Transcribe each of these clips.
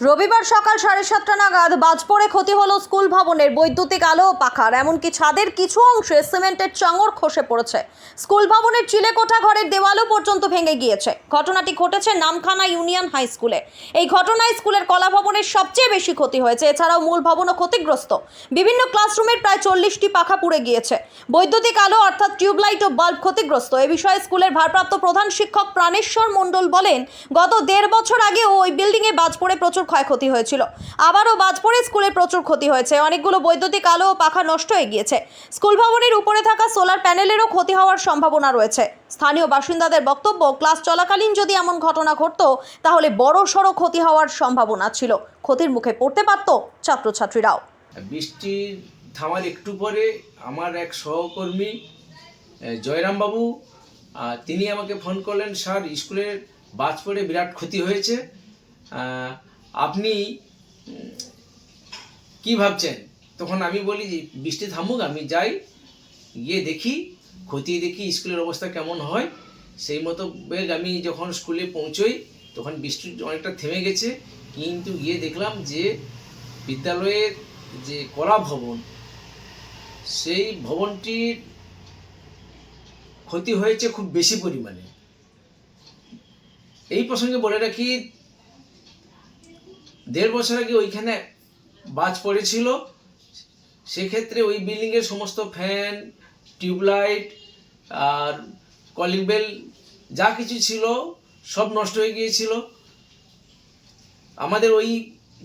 রবিবার সকাল 7:30টা নাগাদ বাজ পড়ে ক্ষতি হলো স্কুল ভবনের বৈদ্যুতিক আলো ও পাখার, এমনকি ছাদের কিছু অংশে সিমেন্টের চাঙড় খসে পড়েছে। স্কুল ভবনের চিলেকোঠা ঘরের দেওয়ালও পর্যন্ত ভেঙে গিয়েছে। ঘটনাটি ঘটেছে নামখানা ইউনিয়ন হাই স্কুলে। এই ঘটনায় স্কুলের কলা ভবনের সবচেয়ে বেশি ক্ষতি হয়েছে। এছাড়াও মূল ভবনও ক্ষতিগ্রস্ত। বিভিন্ন ক্লাসরুমের প্রায় 40টি পাখা পুড়ে গিয়েছে। বৈদ্যুতিক আলো অর্থাৎ টিউবলাইট ও বাল্ব ক্ষতিগ্রস্ত। এ বিষয়ে স্কুলের ভারপ্রাপ্ত প্রধান শিক্ষক প্রাণেশ্বর মণ্ডল বলেন, গত 1.5 বছর আগেও ওই বিল্ডিংয়ে বাজ পড়ে প্রচুর ক্ষয়ক্ষতি হয়েছিল। আবারও বাজ পড়ে স্কুলে প্রচুর ক্ষতি হয়েছে। অনেকগুলো বৈদ্যুতিক আলো ও পাখা নষ্ট হয়ে গিয়েছে। স্কুল ভবনের উপরে থাকা সোলার প্যানেলেরও ক্ষতি হওয়ার সম্ভাবনা রয়েছে। স্থানীয় বাসিন্দাদের বক্তব্য, ক্লাস চলাকালীন যদি এমন ঘটনা ঘটতো তাহলে বড়সড় ক্ষতি হওয়ার সম্ভাবনা ছিল। ক্ষতির মুখে পড়তে পারত ছাত্রছাত্রীরাও। বৃষ্টি থামার একটু পরে আমার এক সহকর্মী জয়রাম বাবু তিনি আমাকে ফোন করলেন, স্যার স্কুলের বাজ পড়ে বিরাট ক্ষতি হয়েছে, আপনি কি ভাবছেন? তখন আমি বলি যে বৃষ্টি থামুক, আমি যাই, গিয়ে দেখি, খতিয়ে দেখি স্কুলের অবস্থা কেমন হয়। সেই মতো বেগ আমি যখন স্কুলে পৌঁছই তখন বৃষ্টি অনেকটা থেমে গেছে, কিন্তু গিয়ে দেখলাম যে বিদ্যালয়ের যে কলা ভবন, সেই ভবনটির ক্ষতি হয়েছে খুব বেশি পরিমাণে। এই প্রসঙ্গে বলে রাখি, 1.5 বছর আগে ওইখানে বাজ পড়েছিল। সেক্ষেত্রে ওই বিল্ডিংয়ের সমস্ত ফ্যান, টিউবলাইট আর কলিং বেল যা কিছু ছিল সব নষ্ট হয়ে গিয়েছিল। আমাদের ওই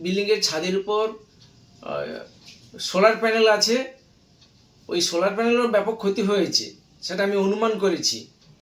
বিল্ডিংয়ের ছাদের উপর সোলার প্যানেল আছে, ওই সোলার প্যানেলেরও ব্যাপক ক্ষতি হয়েছে, সেটা আমি অনুমান করেছি।